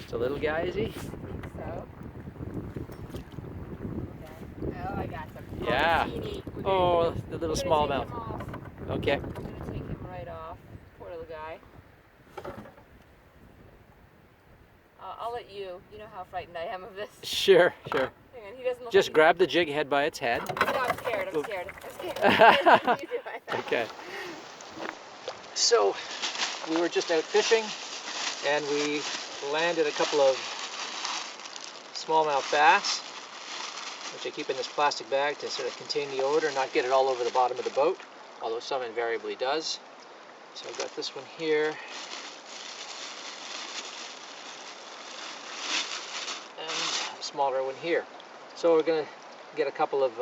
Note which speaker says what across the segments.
Speaker 1: Just a little guy, is he?
Speaker 2: So. Oh, I got some.
Speaker 1: Yeah. Oh, the little smallmouth. Okay.
Speaker 2: I'm gonna take him right off. Poor little guy. I'll let you. You know how frightened I am of this.
Speaker 1: Sure, sure.
Speaker 2: Hang on, he doesn't look
Speaker 1: Just
Speaker 2: like
Speaker 1: grab the jig head by its head.
Speaker 2: No, I'm scared. I'm scared. You do it.
Speaker 1: Okay. So, we were just out fishing, and we landed a couple of smallmouth bass, which I keep in this plastic bag to sort of contain the odor and not get it all over the bottom of the boat, although some invariably does. So I've got this one here, and a smaller one here. So we're going to get a couple of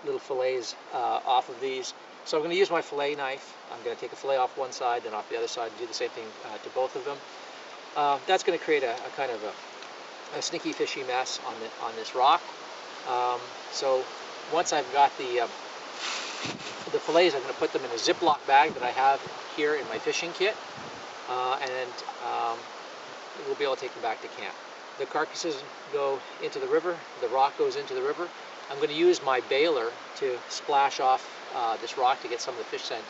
Speaker 1: little fillets off of these. So I'm going to use my fillet knife. I'm going to take a fillet off one side, then off the other side, and do the same thing to both of them. That's going to create a kind of a sneaky fishy mess on this rock. So once I've got the fillets, I'm going to put them in a Ziploc bag that I have here in my fishing kit, and we'll be able to take them back to camp. The carcasses go into the river, the rock goes into the river. I'm going to use my bailer to splash off this rock to get some of the fish scent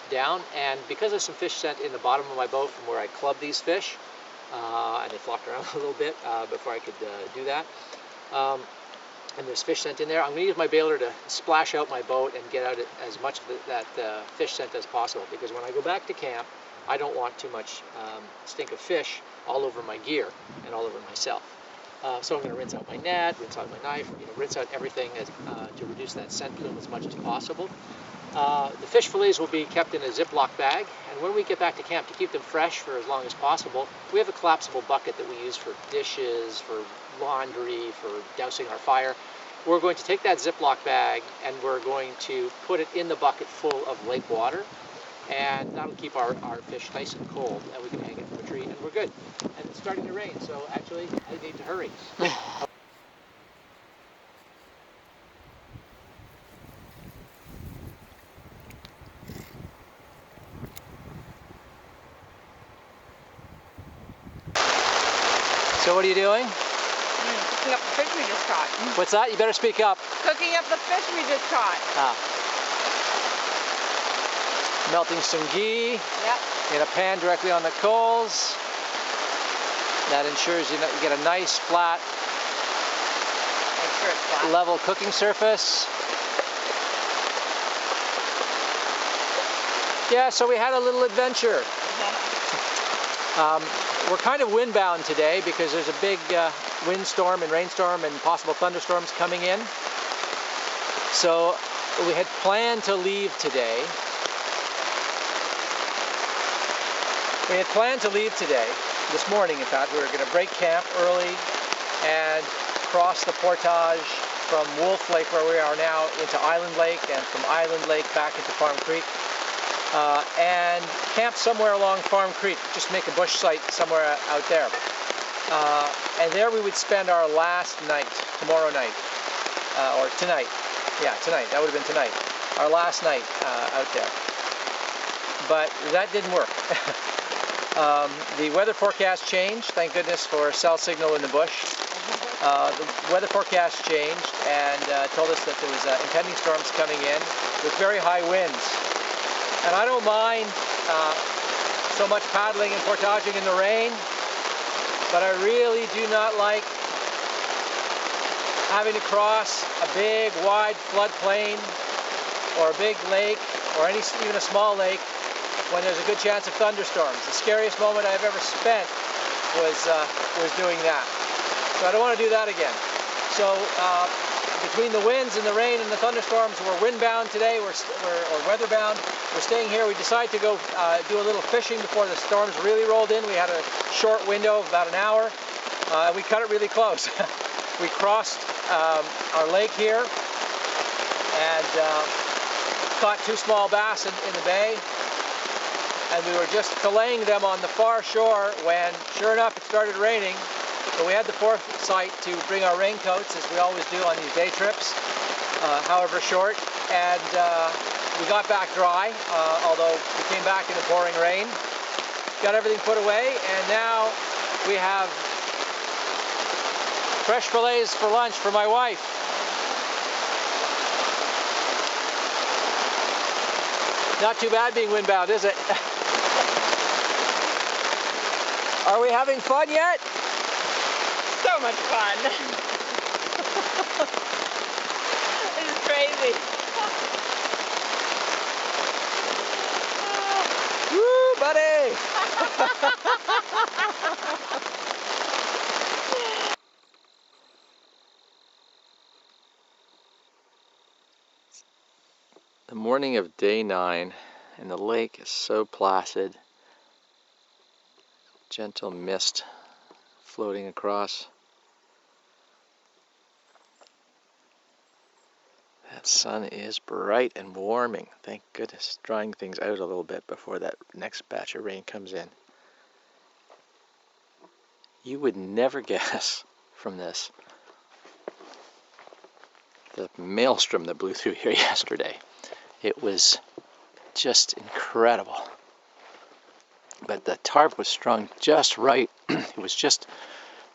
Speaker 1: down, and because there's some fish scent in the bottom of my boat from where I clubbed these fish, and they flopped around a little bit before I could do that, and there's fish scent in there, I'm going to use my bailer to splash out my boat and get out as much of that fish scent as possible, because when I go back to camp, I don't want too much stink of fish all over my gear and all over myself. So I'm going to rinse out my net, rinse out my knife, rinse out everything to reduce that scent plume as much as possible. The fish fillets will be kept in a Ziploc bag, and when we get back to camp, to keep them fresh for as long as possible, we have a collapsible bucket that we use for dishes, for laundry, for dousing our fire. We're going to take that Ziploc bag and we're going to put it in the bucket full of lake water, and that'll keep our fish nice and cold, and we can hang it from a tree, and we're good. And it's starting to rain, so actually I need to hurry. So what are you doing?
Speaker 2: Cooking up the fish we just caught.
Speaker 1: What's that? You better speak up.
Speaker 2: Cooking up the fish we just caught.
Speaker 1: Melting some ghee.
Speaker 2: Yep.
Speaker 1: In a pan directly on the coals. That ensures you get a nice flat,
Speaker 2: Make sure it's flat.
Speaker 1: level cooking surface. Yeah, so we had a little adventure. We're kind of windbound today because there's a big windstorm and rainstorm and possible thunderstorms coming in. So we had planned to leave today. This morning in fact. We were going to break camp early and cross the portage from Wolf Lake, where we are now, into Island Lake, and from Island Lake back into Farm Creek. And camp somewhere along Farm Creek, just make a bush site somewhere out there. And there we would spend our last night, tomorrow night, or tonight. Yeah, tonight, that would have been tonight. Our last night out there. But that didn't work. The weather forecast changed, thank goodness for cell signal in the bush. The weather forecast changed and told us that there was impending storms coming in with very high winds. And I don't mind so much paddling and portaging in the rain, but I really do not like having to cross a big, wide floodplain or a big lake or even a small lake when there's a good chance of thunderstorms. The scariest moment I've ever spent was doing that. So I don't want to do that again. So between the winds and the rain and the thunderstorms, we're windbound today, or weatherbound. We're staying here. We decided to go do a little fishing before the storms really rolled in. We had a short window of about an hour. We cut it really close. We crossed our lake here and caught 2 small bass in the bay. And we were just filleting them on the far shore when, sure enough, it started raining. So we had the foresight to bring our raincoats, as we always do on these day trips, however short. And we got back dry, although we came back in the pouring rain. Got everything put away, and now We have fresh fillets for lunch for my wife. Not too bad being windbound, is it? Are we having fun yet?
Speaker 2: So much fun. This is crazy.
Speaker 1: Woo, buddy! The morning of day 9, and the lake is so placid. Gentle mist floating across. That sun is bright and warming. Thank goodness, drying things out a little bit before that next batch of rain comes in. You would never guess from this the maelstrom that blew through here yesterday. It was just incredible. But the tarp was strung just right. It was just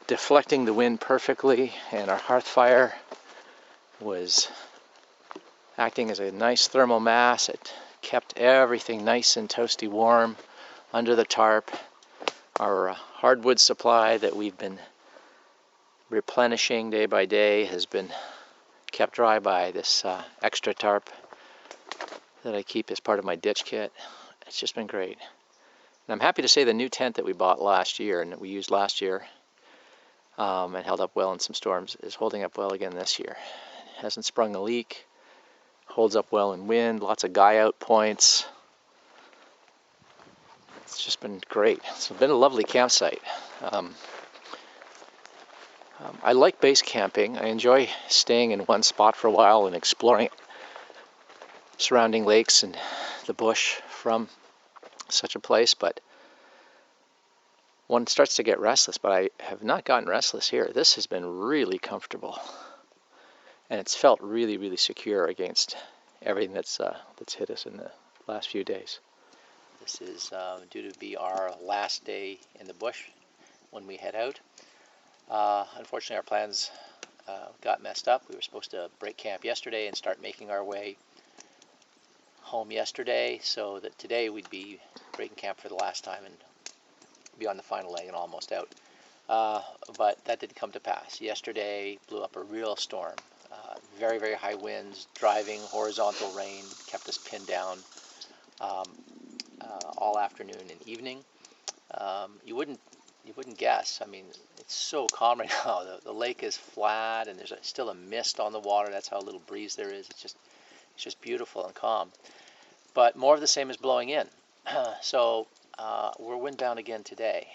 Speaker 1: deflecting the wind perfectly, and our hearth fire was acting as a nice thermal mass. It kept everything nice and toasty warm under the tarp. Our hardwood supply that we've been replenishing day by day has been kept dry by this extra tarp that I keep as part of my ditch kit. It's just been great. And I'm happy to say the new tent that we bought last year and that we used last year and held up well in some storms is holding up well again this year. It hasn't sprung a leak, holds up well in wind, lots of guy out points. It's just been great. It's been a lovely campsite. I like base camping. I enjoy staying in one spot for a while and exploring surrounding lakes and the bush from such a place, but one starts to get restless, but I have not gotten restless here. This has been really comfortable, and it's felt really, really secure against everything that's hit us in the last few days. This is due to be our last day in the bush when we head out. Unfortunately, our plans got messed up. We were supposed to break camp yesterday and start making our way home yesterday, so that today we'd be breaking camp for the last time and be on the final leg and almost out. But that didn't come to pass. Yesterday blew up a real storm. Very, very high winds, driving horizontal rain, kept us pinned down all afternoon and evening. You wouldn't guess. I mean, it's so calm right now. The lake is flat, and there's still a mist on the water. That's how little breeze there is. It's just beautiful and calm. But more of the same is blowing in. So we're windbound again today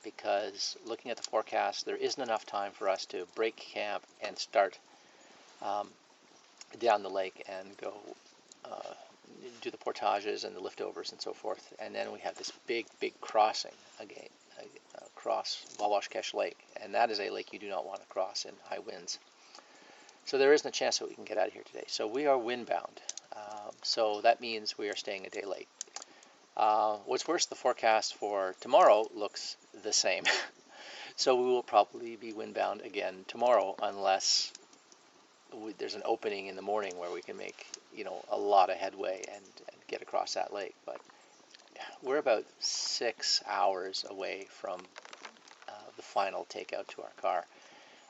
Speaker 1: because looking at the forecast, there isn't enough time for us to break camp and start down the lake and go do the portages and the liftovers and so forth. And then we have this big crossing again across Wawashkesh Lake, and that is a lake you do not want to cross in high winds. So there isn't a chance that we can get out of here today. So we are windbound. So that means we are staying a day late. What's worse, the forecast for tomorrow looks the same. So we will probably be windbound again tomorrow unless there's an opening in the morning where we can make a lot of headway and get across that lake. But we're about 6 hours away from the final takeout to our car.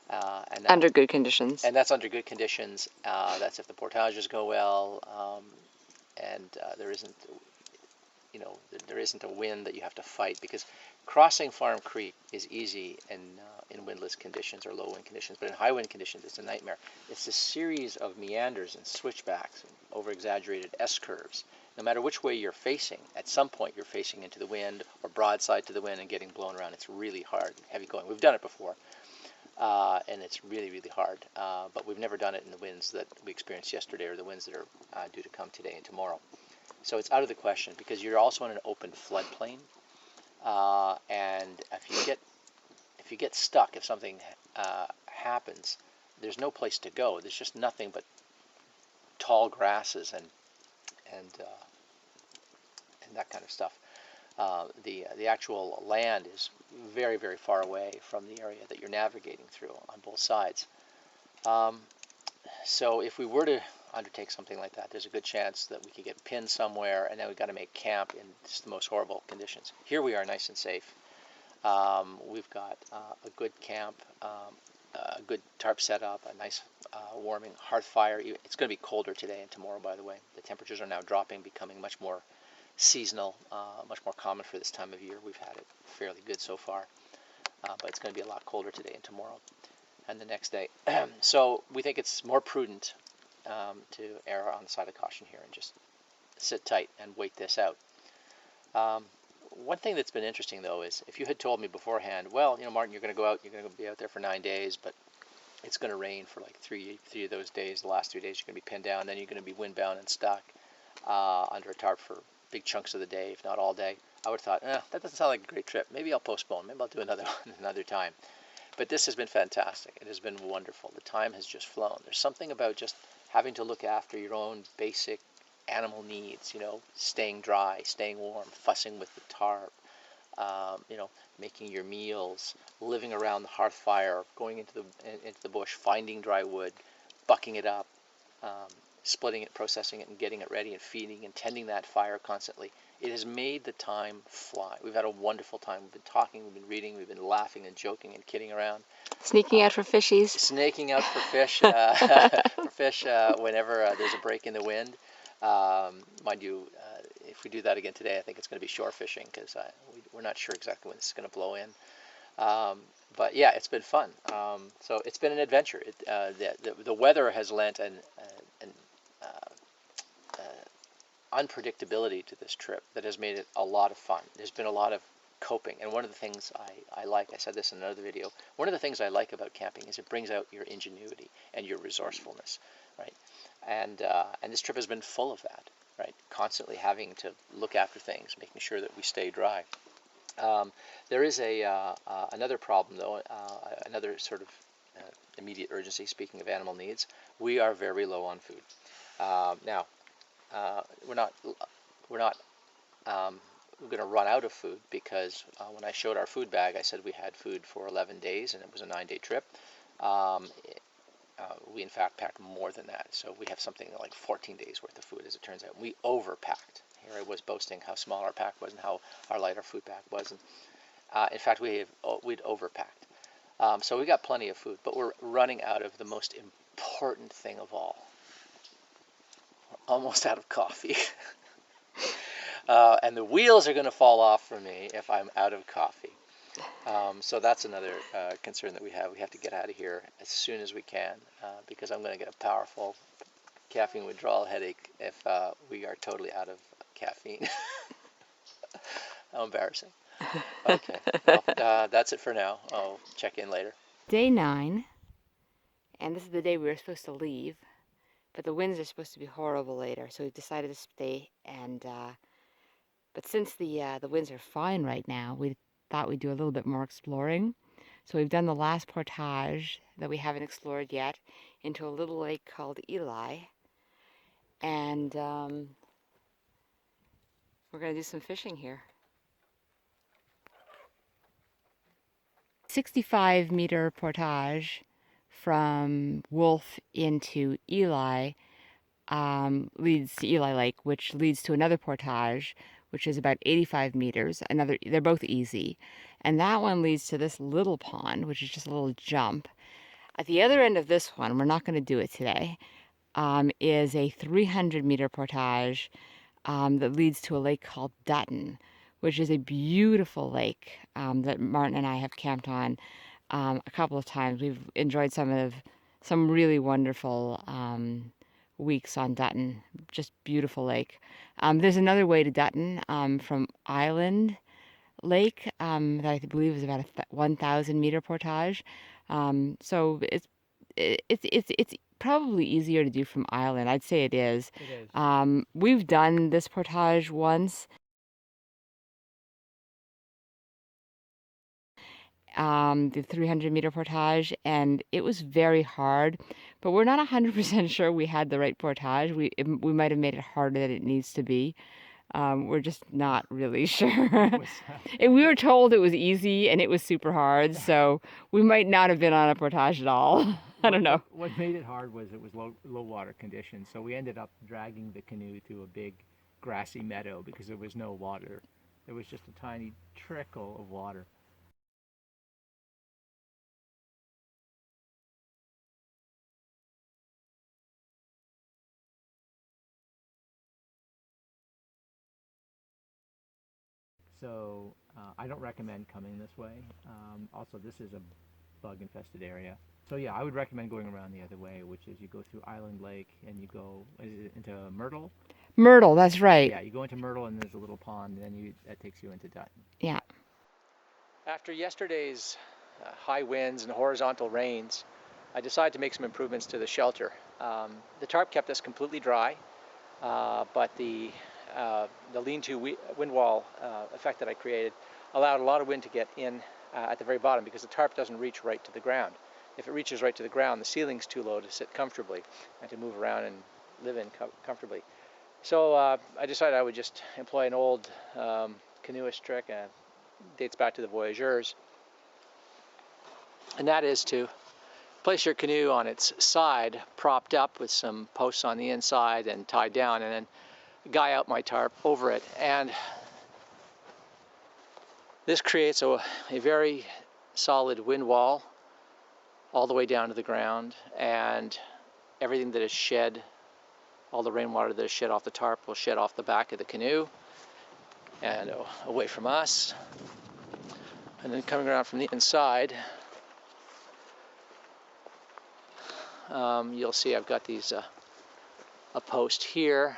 Speaker 1: And
Speaker 2: Under good conditions.
Speaker 1: And that's under good conditions. That's if the portages go well, and there isn't a wind that you have to fight, because crossing Farm Creek is easy in windless conditions or low wind conditions, but in high wind conditions it's a nightmare. It's a series of meanders and switchbacks and over-exaggerated S-curves. No matter which way you're facing, at some point you're facing into the wind or broadside to the wind and getting blown around. It's really hard, heavy going. We've done it before. And it's really, really hard. But we've never done it in the winds that we experienced yesterday or the winds that are due to come today and tomorrow. So it's out of the question, because you're also in an open floodplain. And if you get stuck, if something happens, there's no place to go. There's just nothing but tall grasses and that kind of stuff. the actual land is very, very far away from the area that you're navigating through on both sides. So if we were to undertake something like that, there's a good chance that we could get pinned somewhere, and then we've got to make camp in just the most horrible conditions. Here we are, nice and safe. We've got a good camp, a good tarp setup, a nice warming hearth fire. It's going to be colder today and tomorrow, by the way. The temperatures are now dropping, becoming much more seasonal, much more common for this time of year. We've had it fairly good so far, but it's going to be a lot colder today and tomorrow and the next day. So we think it's more prudent to err on the side of caution here and just sit tight and wait this out. One thing that's been interesting, though, is if you had told me beforehand, well, Martin, you're going to go out, you're going to be out there for 9 days, but it's going to rain for like three of those days. The last 3 days you're going to be pinned down, then you're going to be windbound and stuck under a tarp for big chunks of the day, if not all day. I would have thought, that doesn't sound like a great trip. Maybe I'll postpone. Maybe I'll do another one another time. But this has been fantastic. It has been wonderful. The time has just flown. There's something about just having to look after your own basic animal needs, staying dry, staying warm, fussing with the tarp, making your meals, living around the hearth fire, going into the bush, finding dry wood, bucking it up, splitting it, processing it, and getting it ready, and feeding and tending that fire constantly. It has made the time fly. We've had a wonderful time. We've been talking, we've been reading, we've been laughing and joking and kidding around.
Speaker 2: Sneaking out for fishies.
Speaker 1: Snaking out for fish, whenever there's a break in the wind. Mind you, if we do that again today, I think it's going to be shore fishing because we're not sure exactly when this is going to blow in. But yeah, it's been fun. So it's been an adventure. The weather has lent an unpredictability to this trip that has made it a lot of fun. There's been a lot of coping, and one of the things I like, I said this in another video, one of the things I like about camping is it brings out your ingenuity and your resourcefulness, right? And this trip has been full of that, right? Constantly having to look after things, making sure that we stay dry. There is another problem, though, another sort of immediate urgency. Speaking of animal needs, we are very low on food. Now, we're not going to run out of food because when I showed our food bag, I said we had food for 11 days, and it was a 9-day trip. We in fact packed more than that, so we have something like 14 days worth of food, as it turns out. We overpacked. Here I was boasting how small our pack was and how light our food bag was, and in fact we'd overpacked. So we got plenty of food, but we're running out of the most important thing of all. We're almost out of coffee. And the wheels are going to fall off for me if I'm out of coffee. So that's another concern that we have. We have to get out of here as soon as we can because I'm going to get a powerful caffeine withdrawal headache if we are totally out of caffeine. How embarrassing. Okay, well, that's it for now. I'll check in later.
Speaker 2: Day 9, and this is the day we were supposed to leave, but the winds are supposed to be horrible later, so we've decided to stay. And but since the winds are fine right now, we thought we'd do a little bit more exploring. So we've done the last portage that we haven't explored yet into a little lake called Eli, and we're going to do some fishing here. 65-meter portage from Wolf into Eli leads to Eli Lake, which leads to another portage, which is about 85 meters. They're both easy. And that one leads to this little pond, which is just a little jump. At the other end of this one, we're not going to do it today, is a 300-meter portage that leads to a lake called Dutton, which is a beautiful lake that Martin and I have camped on a couple of times. We've enjoyed some really wonderful weeks on Dutton. Just beautiful lake. There's another way to Dutton from Island Lake that I believe is about a 1,000-meter portage. So it's probably easier to do from Island. I'd say it is.
Speaker 1: It is.
Speaker 2: We've done this portage once. The 300-meter portage, and it was very hard, but we're not 100% sure we had the right portage. We might have made it harder than it needs to be. We're just not really sure.
Speaker 1: It was,
Speaker 2: And we were told it was easy and it was super hard, so we might not have been on a portage at all. I don't know.
Speaker 1: What made it hard was it was low water conditions, so we ended up dragging the canoe to a big grassy meadow because there was no water. There was just a tiny trickle of water. So I don't recommend coming this way. Also, this is a bug infested area. So yeah, I would recommend going around the other way, which is you go through Island Lake and you go into Myrtle.
Speaker 2: Myrtle, that's right.
Speaker 1: Yeah, you go into Myrtle and there's a little pond, and then that takes you into Dutton.
Speaker 2: Yeah.
Speaker 1: After yesterday's high winds and horizontal rains, I decided to make some improvements to the shelter. The tarp kept us completely dry, but the lean-to wind wall effect that I created allowed a lot of wind to get in at the very bottom because the tarp doesn't reach right to the ground. If it reaches right to the ground, the ceiling's too low to sit comfortably and to move around and live in comfortably. So I decided I would just employ an old canoeist trick, dates back to the voyageurs, and that is to place your canoe on its side, propped up with some posts on the inside and tied down, and then guy out my tarp over it. And this creates a very solid wind wall all the way down to the ground, and everything that is shed, all the rainwater that is shed off the tarp will shed off the back of the canoe and away from us. And then coming around from the inside, you'll see I've got these a post here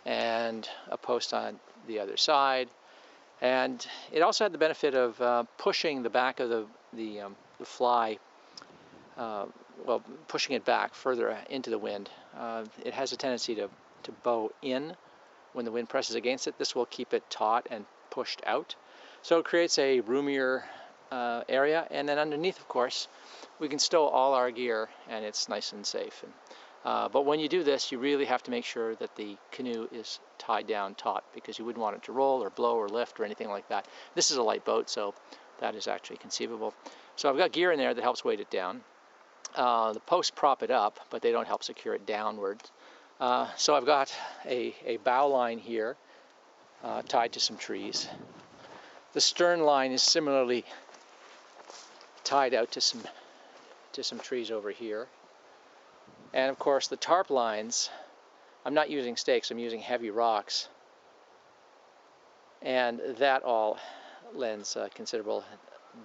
Speaker 1: and a post on the other side, and it also had the benefit of pushing the back of the fly, well, pushing it back further into the wind. It has a tendency to bow in when the wind presses against it. This will keep it taut and pushed out, so it creates a roomier area. And then underneath, of course, we can stow all our gear, and it's nice and safe. But when you do this, you really have to make sure that the canoe is tied down taut, because you wouldn't want it to roll or blow or lift or anything like that. This is a light boat, so that is actually conceivable. So I've got gear in there that helps weight it down. The posts prop it up, but they don't help secure it downwards. So I've got a bow line here tied to some trees. The stern line is similarly tied out to some trees over here. And of course the tarp lines, I'm not using stakes, I'm using heavy rocks. And that all lends considerable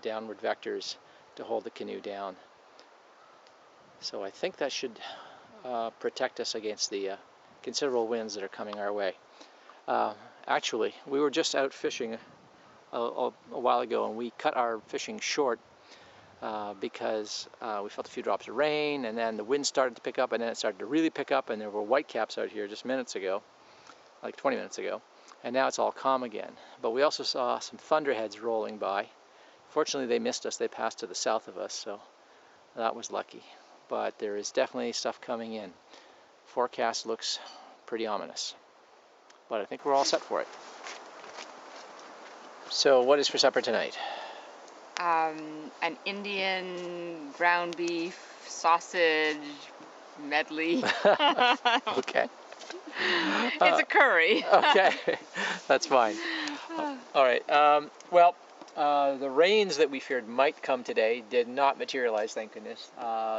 Speaker 1: downward vectors to hold the canoe down. So I think that should protect us against the considerable winds that are coming our way. Actually, we were just out fishing a while ago, and we cut our fishing short because we felt a few drops of rain, and then the wind started to pick up, and then it started to really pick up, and there were whitecaps out here just minutes ago, like 20 minutes ago, and now it's all calm again. But we also saw some thunderheads rolling by. Fortunately, they missed us. They passed to the south of us, so that was lucky. But there is definitely stuff coming in. Forecast looks pretty ominous, but I think we're all set for it. So what is for supper tonight?
Speaker 2: An Indian ground beef sausage medley.
Speaker 1: Okay.
Speaker 2: It's a curry.
Speaker 1: Okay, that's fine. All right. Well, the rains that we feared might come today did not materialize, thank goodness.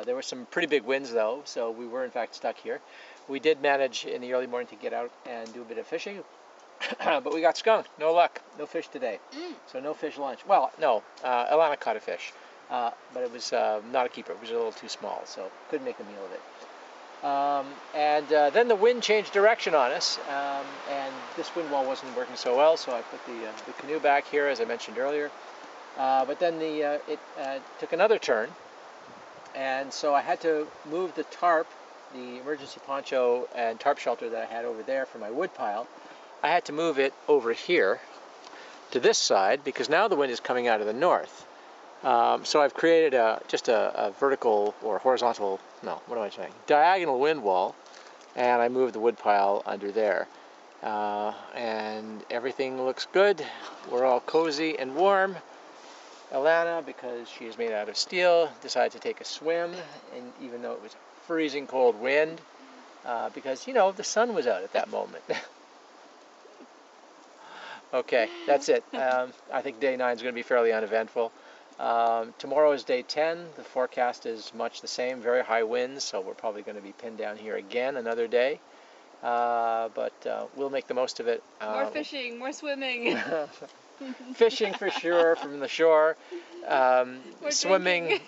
Speaker 1: There were some pretty big winds, though, so we were in fact stuck here. We did manage in the early morning to get out and do a bit of fishing, but we got skunked. No luck. No fish today. So no fish lunch. Well, no. Alana caught a fish, but it was not a keeper. It was a little too small, so couldn't make a meal of it. Then the wind changed direction on us, and this wind wall wasn't working so well, so I put the canoe back here, as I mentioned earlier. But then it took another turn, and so I had to move the tarp, the emergency poncho and tarp shelter that I had over there for my wood pile. I had to move it over here to this side, because now the wind is coming out of the north. So I've created just a vertical or horizontal, no, what am I saying? Diagonal wind wall, and I moved the wood pile under there. And everything looks good. We're all cozy and warm. Alana, because she is made out of steel, decided to take a swim, and even though it was freezing cold wind, because, you know, the sun was out at that moment. Okay, that's it. I think day 9 is going to be fairly uneventful. Tomorrow is day 10. The forecast is much the same, very high winds, so we're probably going to be pinned down here again another day. But we'll make the most of it.
Speaker 2: More fishing, more swimming.
Speaker 1: Fishing for sure from the shore. Swimming,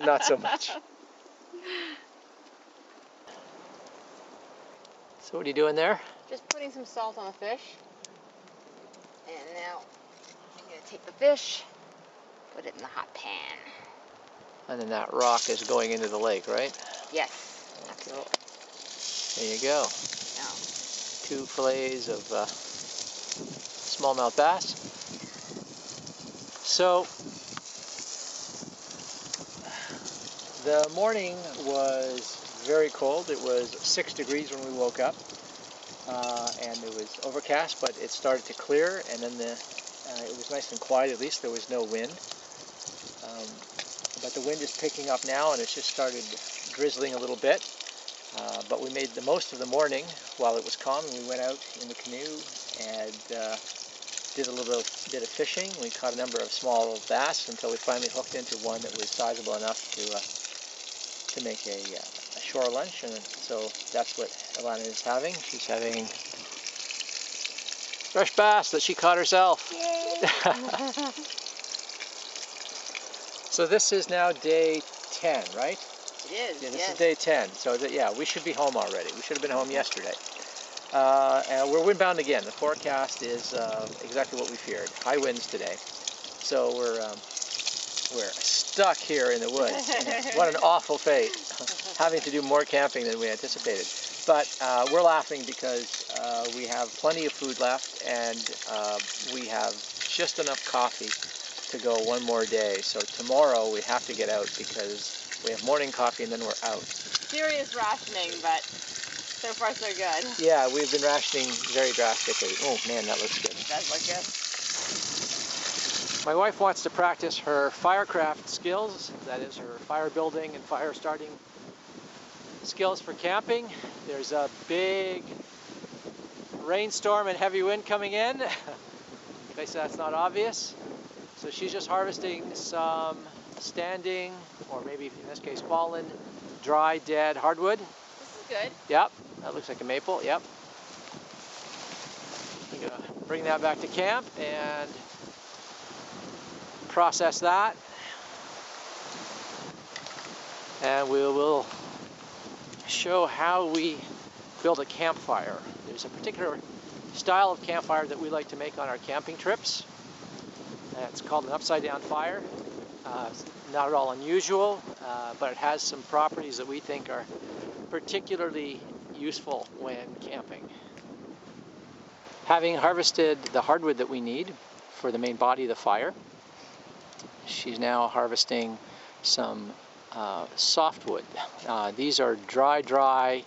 Speaker 1: not so much. So what are you doing there?
Speaker 2: Just putting some salt on the fish. And now I'm going to take the fish, put it in the hot pan.
Speaker 1: And then that rock is going into the lake, right?
Speaker 2: Yes.
Speaker 1: Okay. There you go.
Speaker 2: Now,
Speaker 1: 2 fillets of smallmouth bass. So the morning was very cold. It was 6 degrees when we woke up, and it was overcast, but it started to clear, and then it was nice and quiet. At least there was no wind. But the wind is picking up now, and it's just started drizzling a little bit. But we made the most of the morning while it was calm, and we went out in the canoe and did a little bit of fishing. We caught a number of small bass until we finally hooked into one that was sizable enough to make a shore lunch, and so that's what Alana is having. She's having fresh bass that she caught herself.
Speaker 2: yay!
Speaker 1: So this is now day 10, right?
Speaker 2: It is,
Speaker 1: Yeah, this
Speaker 2: yes.
Speaker 1: is day 10, so yeah, we should be home already. We should have been home yesterday. And we're windbound again. The forecast is exactly what we feared. High winds today. So we're stuck here in the woods. What an awful fate, having to do more camping than we anticipated. But we're laughing because we have plenty of food left, and we have just enough coffee to go one more day. So tomorrow we have to get out because we have morning coffee and then we're out.
Speaker 2: Serious rationing, but so far so good.
Speaker 1: Yeah, we've been rationing very drastically. Oh man, that looks good.
Speaker 2: It does look good.
Speaker 1: My wife wants to practice her firecraft skills, that is her fire building and fire starting skills for camping. There's a big rainstorm and heavy wind coming in, in case that's not obvious. So she's just harvesting some standing, or maybe in this case fallen, dry, dead hardwood.
Speaker 2: This is good.
Speaker 1: Yep, that looks like a maple, yep. We're gonna bring that back to camp and process that. And we will show how we build a campfire. There's a particular style of campfire that we like to make on our camping trips. It's called an upside down fire. It's not at all unusual, but it has some properties that we think are particularly useful when camping. Having harvested the hardwood that we need for the main body of the fire, she's now harvesting some softwood. These are dry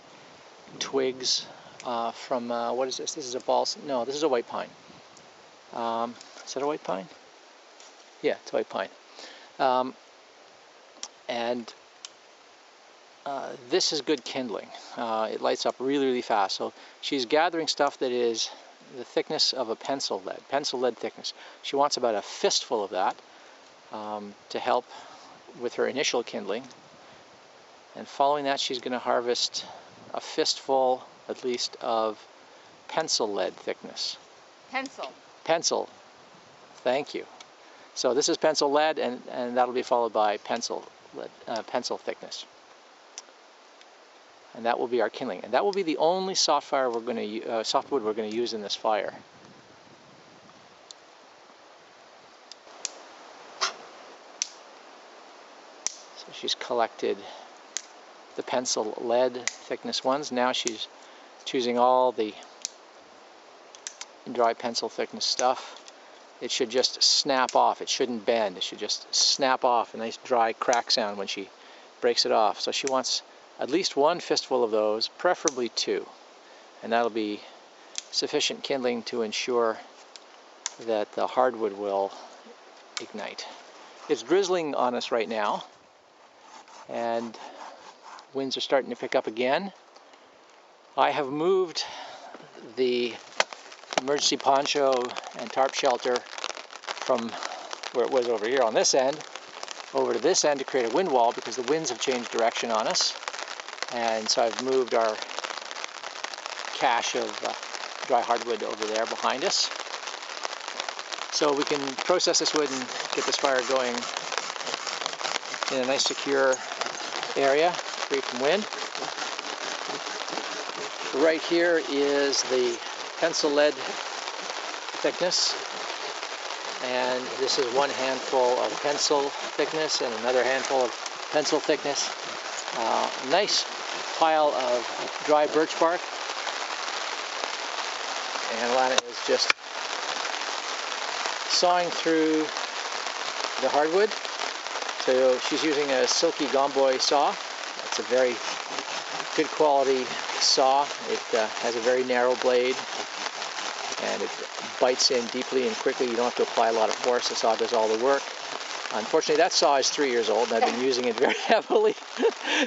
Speaker 1: twigs from, what is this? This is a balsam. No, this is a white pine. Is that a white pine? Yeah, it's a white pine. And this is good kindling. It lights up really fast. So she's gathering stuff that is the thickness of a pencil lead thickness. She wants about a fistful of that to help with her initial kindling. And following that, she's going to harvest a fistful, at least, of pencil lead thickness. Pencil. Thank you. So this is pencil lead, and that'll be followed by pencil thickness. And that will be our kindling. And that will be the only softwood we're going to use in this fire. So she's collected the pencil lead thickness ones. Now she's choosing all the dry pencil thickness stuff. It should just snap off. It shouldn't bend. It should just snap off. A nice dry crack sound when she breaks it off. So she wants at least one fistful of those, preferably 2. And that'll be sufficient kindling to ensure that the hardwood will ignite. It's drizzling on us right now, and winds are starting to pick up again. I have moved the emergency poncho and tarp shelter from where it was over here on this end over to this end to create a wind wall because the winds have changed direction on us. And so I've moved our cache of dry hardwood over there behind us, so we can process this wood and get this fire going in a nice secure area, free from wind. Right here is the pencil lead thickness, and this is one handful of pencil thickness and another handful of pencil thickness. Nice pile of dry birch bark, and Lana is just sawing through the hardwood. So she's using a silky gomboy saw. It's a very good quality saw. It has a very narrow blade, and it bites in deeply and quickly. You don't have to apply a lot of force. The saw does all the work. Unfortunately, that saw is 3 years old, and I've been using it very heavily,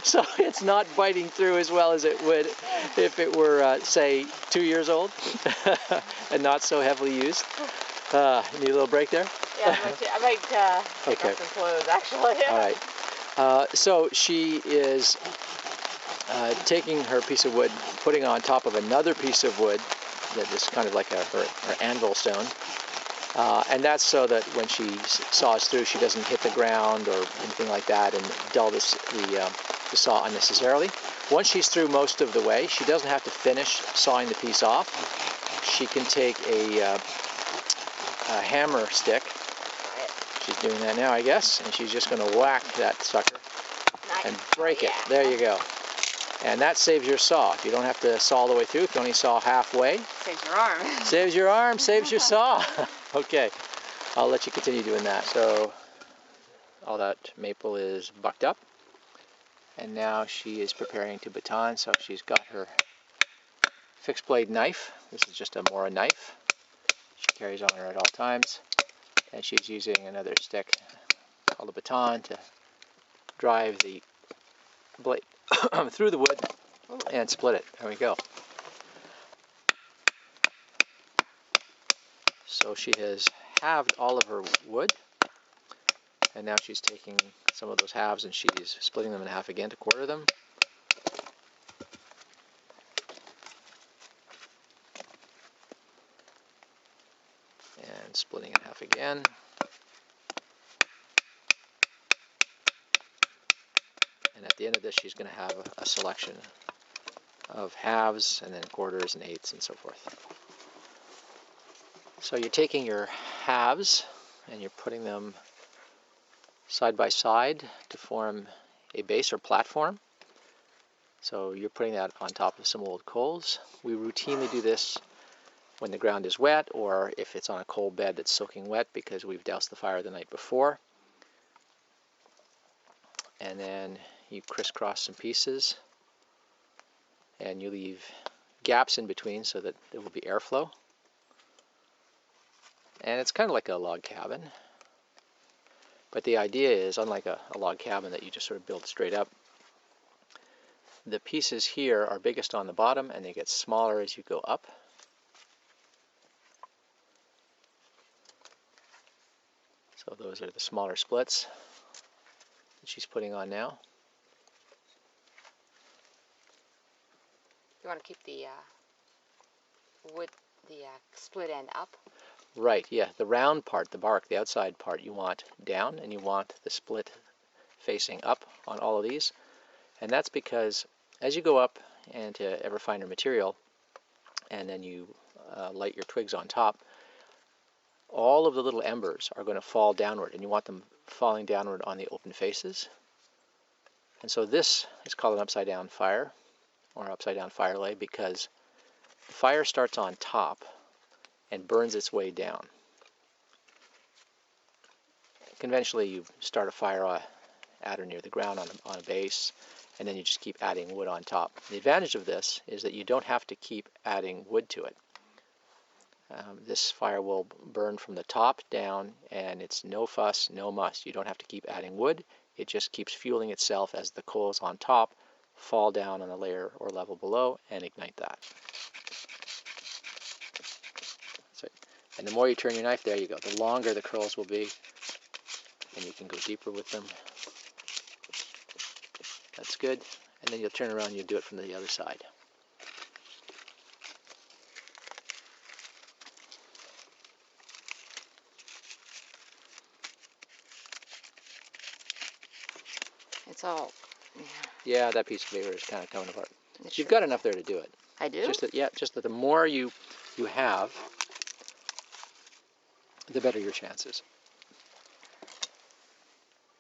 Speaker 1: so it's not biting through as well as it would if it were, say, 2 years old and not so heavily used. Need a little break there?
Speaker 2: Yeah, I might take off some clothes, actually.
Speaker 1: All right. So she is taking her piece of wood, putting on top of another piece of wood that is kind of like her anvil stone. And that's so that when she saws through, she doesn't hit the ground or anything like that and dull the saw unnecessarily. Once she's through most of the way, she doesn't have to finish sawing the piece off. She can take a hammer stick. She's doing that now, I guess, and she's just going to whack that sucker and break it. There you go. And that saves your saw. You don't have to saw all the way through. If you only saw halfway.
Speaker 2: Saves your arm.
Speaker 1: Saves your arm, saves your saw. Okay, I'll let you continue doing that. So all that maple is bucked up, and now she is preparing to baton. So she's got her fixed blade knife. This is just a Mora knife. She carries on her at all times, and she's using another stick called a baton to drive the blade through the wood and split it. There we go. So she has halved all of her wood, and now she's taking some of those halves and she's splitting them in half again to quarter them. And splitting in half again. And at the end of this, she's going to have a selection of halves and then quarters and eighths and so forth. So you're taking your halves and you're putting them side by side to form a base or platform. So you're putting that on top of some old coals. We routinely do this when the ground is wet, or if it's on a coal bed that's soaking wet because we've doused the fire the night before. And then you crisscross some pieces and you leave gaps in between so that there will be airflow. And it's kind of like a log cabin. But the idea is, unlike a log cabin that you just sort of build straight up, the pieces here are biggest on the bottom and they get smaller as you go up. So those are the smaller splits that she's putting on now.
Speaker 2: You want to keep the wood, the split end up?
Speaker 1: Right, yeah, the round part, the bark, the outside part, you want down, and you want the split facing up on all of these. And that's because as you go up into ever finer material, and then you light your twigs on top, all of the little embers are going to fall downward, and you want them falling downward on the open faces. And so this is called an upside down fire, or upside down fire lay, because the fire starts on top and burns its way down. Conventionally, you start a fire at or near the ground on a base, and then you just keep adding wood on top. The advantage of this is that you don't have to keep adding wood to it. This fire will burn from the top down, and it's no fuss, no muss. You don't have to keep adding wood. It just keeps fueling itself as the coals on top fall down on a layer or level below and ignite that. So, and the more you turn your knife, there you go. The longer the curls will be, and you can go deeper with them. That's good. And then you'll turn around and you'll do it from the other side.
Speaker 2: It's all,
Speaker 1: Yeah, that piece of paper is kind of coming apart.
Speaker 2: It
Speaker 1: You've got enough there to do it.
Speaker 2: I do?
Speaker 1: Just that the more you have, the better your chances.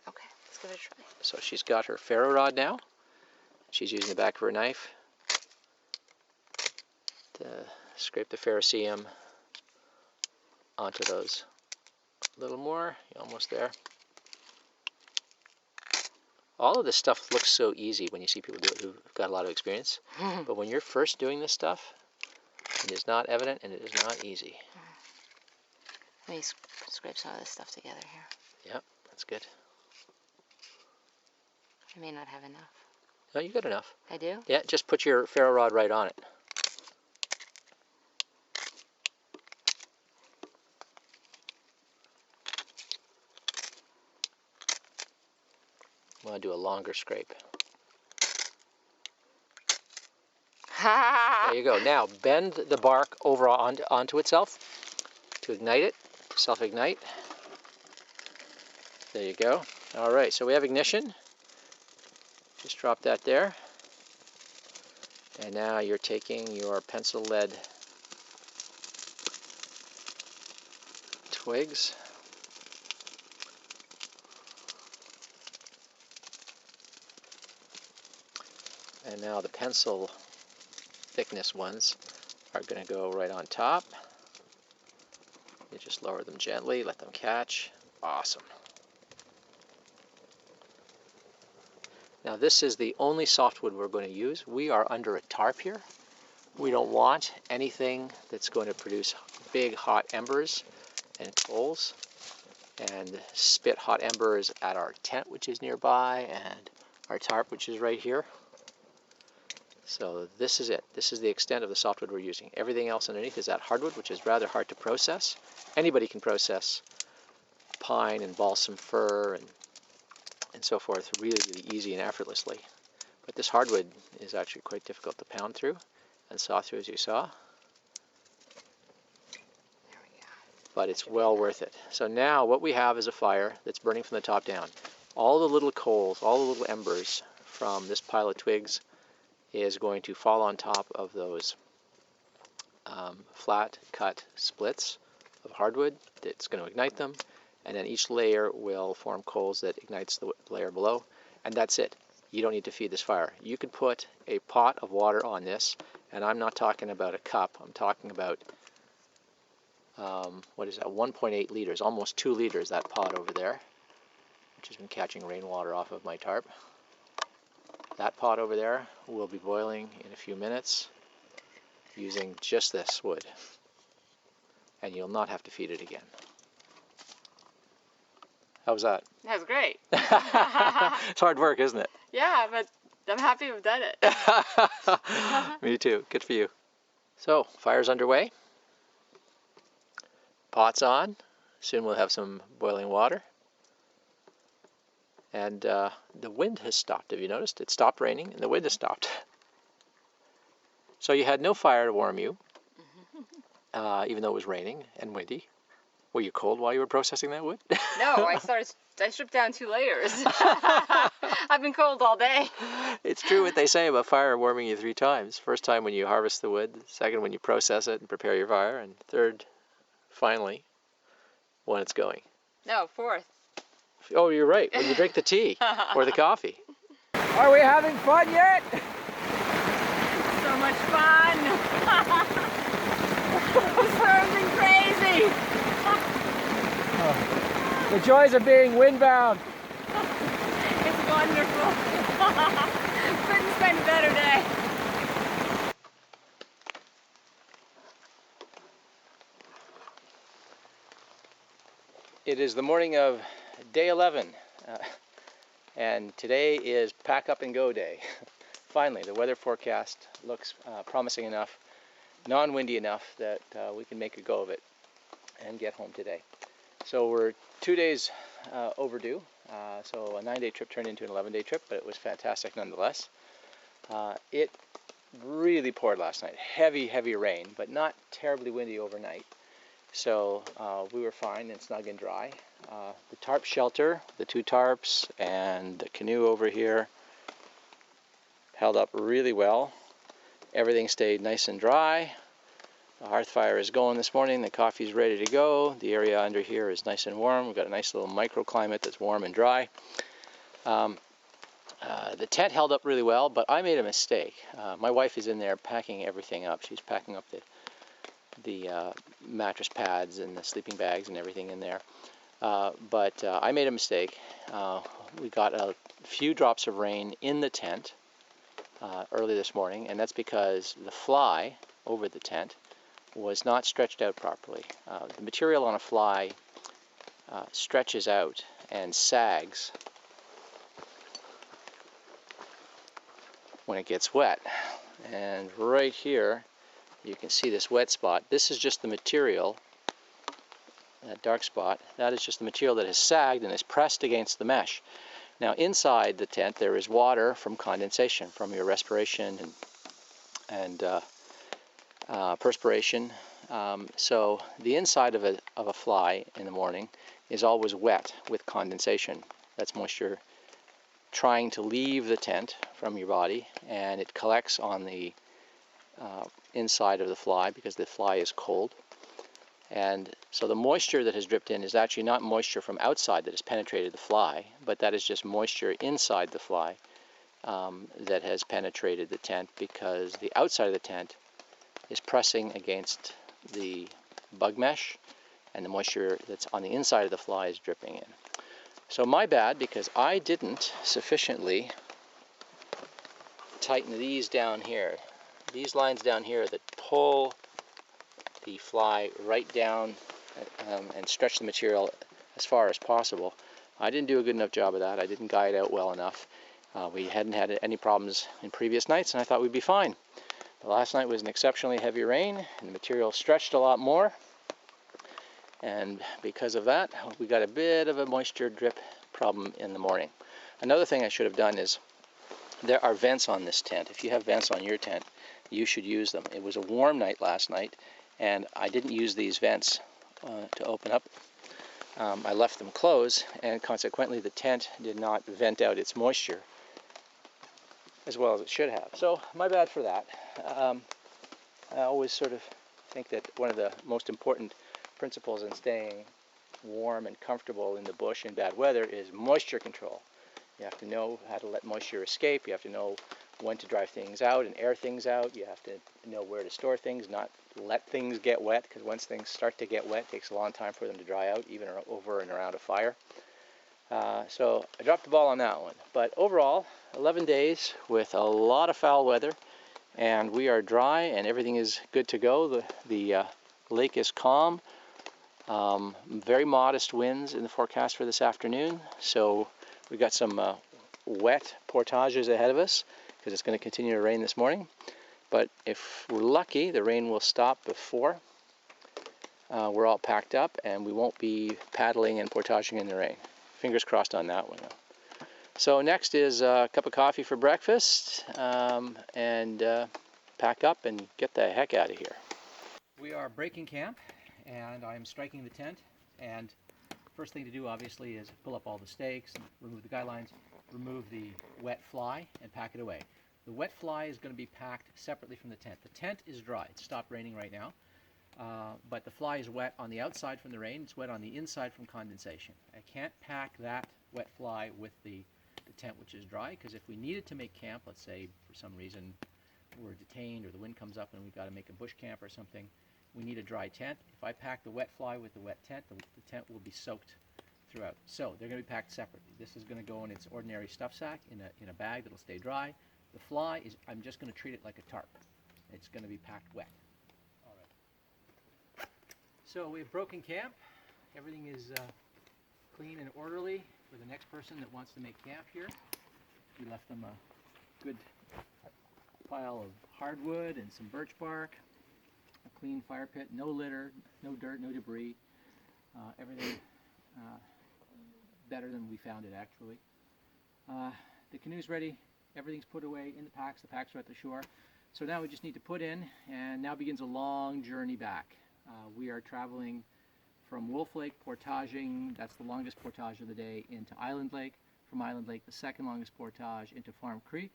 Speaker 2: Okay, let's give it a try.
Speaker 1: So she's got her ferro rod now. She's using the back of her knife to scrape the ferrocerium onto those. A little more, you're almost there. All of this stuff looks so easy when you see people do it who've got a lot of experience. But when you're first doing this stuff, it is not evident and it is not easy.
Speaker 2: Let me scrape some of this stuff together here.
Speaker 1: Yep, that's good.
Speaker 2: I may not have enough.
Speaker 1: No, you got enough.
Speaker 2: I do?
Speaker 1: Yeah, just put your ferro rod right on it. I want to do a longer scrape. There you go. Now bend the bark over onto itself to ignite it, self-ignite. There you go. All right, so we have ignition. Just drop that there. And now you're taking your pencil lead twigs. And now the pencil thickness ones are going to go right on top. You just lower them gently, let them catch. Awesome. Now this is the only softwood we're going to use. We are under a tarp here. We don't want anything that's going to produce big hot embers and coals and spit hot embers at our tent, which is nearby, and our tarp, which is right here. So this is it. This is the extent of the softwood we're using. Everything else underneath is that hardwood, which is rather hard to process. Anybody can process pine and balsam fir and so forth really, really easy and effortlessly. But this hardwood is actually quite difficult to pound through and saw through, as you saw.
Speaker 2: There we go.
Speaker 1: But it's well worth it. So now what we have is a fire that's burning from the top down. All the little coals, all the little embers from this pile of twigs is going to fall on top of those flat cut splits of hardwood. It's going to ignite them, and then each layer will form coals that ignites the layer below, and that's it. You don't need to feed this fire. You could put a pot of water on this, and I'm not talking about a cup. I'm talking about, what is that, 1.8 liters, almost 2 liters, that pot over there, which has been catching rainwater off of my tarp. That pot over there will be boiling in a few minutes using just this wood, and you'll not have to feed it again. How was that?
Speaker 2: That was great.
Speaker 1: It's hard work, isn't it?
Speaker 2: Yeah, but I'm happy we've done it.
Speaker 1: Me too. Good for you. So, fire's underway. Pot's on. Soon we'll have some boiling water. And the wind has stopped. Have you noticed? It stopped raining and the wind has stopped. So you had no fire to warm you, even though it was raining and windy. Were you cold while you were processing that wood?
Speaker 2: No, I stripped down 2 layers. I've been cold all day.
Speaker 1: It's true what they say about fire warming you 3 times. First time when you harvest the wood, second when you process it and prepare your fire, and third, finally, when it's going.
Speaker 2: No, 4th.
Speaker 1: Oh, you're right, when you drink the tea or the coffee. Are we having fun yet?
Speaker 2: So much fun. The storm's been crazy.
Speaker 1: The joys of being windbound.
Speaker 2: It's wonderful. Couldn't spend a better day.
Speaker 1: It is the morning of day 11, and today is pack up and go day. Finally, the weather forecast looks promising enough, non-windy enough that we can make a go of it and get home today. So we're 2 days overdue, so a 9-day trip turned into an 11-day trip, but it was fantastic nonetheless. It really poured last night, heavy rain, but not terribly windy overnight. So we were fine and snug and dry. The tarp shelter, the 2 tarps and the canoe over here held up really well. Everything stayed nice and dry. The hearth fire is going this morning. The coffee's ready to go. The area under here is nice and warm. We've got a nice little microclimate that's warm and dry. The tent held up really well, but I made a mistake. My wife is in there packing everything up. She's packing up the mattress pads and the sleeping bags and everything in there. But I made a mistake. We got a few drops of rain in the tent early this morning, and that's because the fly over the tent was not stretched out properly. The material on a fly stretches out and sags when it gets wet. And right here you can see this wet spot. This is just the material, that dark spot, that is just the material that has sagged and is pressed against the mesh. Now inside the tent there is water from condensation, from your respiration and perspiration. So the inside of a fly in the morning is always wet with condensation. That's moisture trying to leave the tent from your body, and it collects on the inside of the fly because the fly is cold. And so the moisture that has dripped in is actually not moisture from outside that has penetrated the fly, but that is just moisture inside the fly that has penetrated the tent, because the outside of the tent is pressing against the bug mesh, and the moisture that's on the inside of the fly is dripping in. So my bad, because I didn't sufficiently tighten these down here. These lines down here that pull the fly right down and stretch the material as far as possible. I didn't do a good enough job of that. I didn't guide out well enough. We hadn't had any problems in previous nights, and I thought we'd be fine. But last night was an exceptionally heavy rain, and the material stretched a lot more. And because of that, we got a bit of a moisture drip problem in the morning. Another thing I should have done is, there are vents on this tent. If you have vents on your tent, you should use them. It was a warm night last night, and I didn't use these vents to open up. I left them closed, and consequently the tent did not vent out its moisture as well as it should have. So my bad for that. I always sort of think that one of the most important principles in staying warm and comfortable in the bush in bad weather is moisture control. You have to know how to let moisture escape. You have to know when to dry things out and air things out. You have to know where to store things, not let things get wet, because once things start to get wet, it takes a long time for them to dry out, even over and around a fire. So I dropped the ball on that one. But overall, 11 days with a lot of foul weather, and we are dry and everything is good to go. The lake is calm. Very modest winds in the forecast for this afternoon, so we've got some wet portages ahead of us because it's going to continue to rain this morning. But if we're lucky, the rain will stop before we're all packed up, and we won't be paddling and portaging in the rain. Fingers crossed on that one. So next is a cup of coffee for breakfast, and pack up and get the heck out of here. We are breaking camp, and I'm striking the tent, and first thing to do obviously is pull up all the stakes, remove the guy lines, remove the wet fly, and pack it away. The wet fly is going to be packed separately from the tent. The tent is dry. It stopped raining right now, but the fly is wet on the outside from the rain. It's wet on the inside from condensation. I can't pack that wet fly with the tent, which is dry, because if we needed to make camp, let's say for some reason we're detained or the wind comes up and we've got to make a bush camp or something, we need a dry tent. If I pack the wet fly with the wet tent, the tent will be soaked throughout. So they're going to be packed separately. This is going to go in its ordinary stuff sack in a bag that'll stay dry. The fly is, I'm just going to treat it like a tarp. It's going to be packed wet. All right. So we've broken camp. Everything is clean and orderly for the next person that wants to make camp here. We left them a good pile of hardwood and some birch bark, a clean fire pit, no litter, no dirt, no debris, everything better than we found it actually. The canoe's ready, everything's put away in the packs are at the shore. So now we just need to put in, and now begins a long journey back. We are traveling from Wolf Lake, portaging, that's the longest portage of the day, into Island Lake. From Island Lake, the second longest portage into Farm Creek.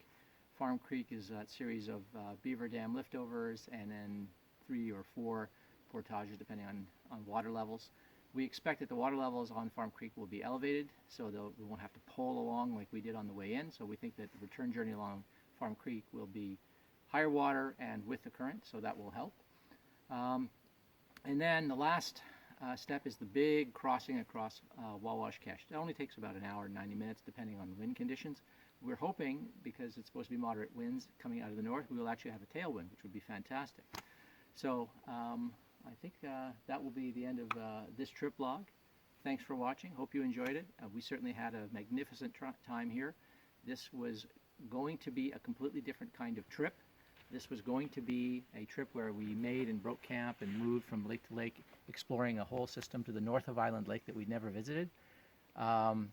Speaker 1: Farm Creek is a series of beaver dam liftovers, and then 3 or 4 portages depending on water levels. We expect that the water levels on Farm Creek will be elevated, so we won't have to pole along like we did on the way in. So we think that the return journey along Farm Creek will be higher water and with the current, so that will help. And then the last step is the big crossing across Wawash Cache. It only takes about an hour and 90 minutes depending on the wind conditions. We're hoping, because it's supposed to be moderate winds coming out of the north, we will actually have a tailwind, which would be fantastic. So I think that will be the end of this trip log. Thanks for watching. Hope you enjoyed it. We certainly had a magnificent time here. This was going to be a completely different kind of trip. This was going to be a trip where we made and broke camp and moved from lake to lake, exploring a whole system to the north of Island Lake that we'd never visited. Upon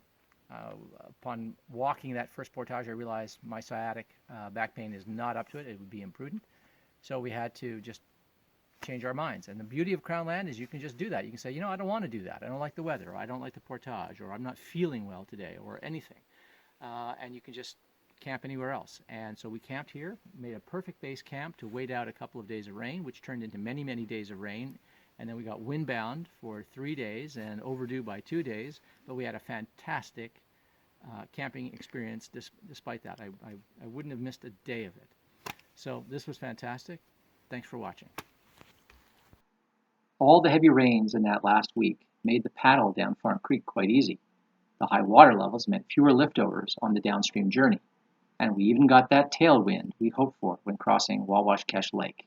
Speaker 1: walking that first portage, I realized my sciatic back pain is not up to it. It would be imprudent. So we had to just change our minds. And the beauty of Crown Land is you can just do that. You can say, you know, I don't want to do that. I don't like the weather, or I don't like the portage, or I'm not feeling well today, or anything. And you can just camp anywhere else. And so we camped here, made a perfect base camp to wait out a couple of days of rain, which turned into many, many days of rain. And then we got windbound for 3 days and overdue by 2 days. But we had a fantastic camping experience despite that. I wouldn't have missed a day of it. So this was fantastic. Thanks for watching. All the heavy rains in that last week made the paddle down Farm Creek quite easy. The high water levels meant fewer liftovers on the downstream journey. And we even got that tailwind we hoped for when crossing Wawash Cache Lake.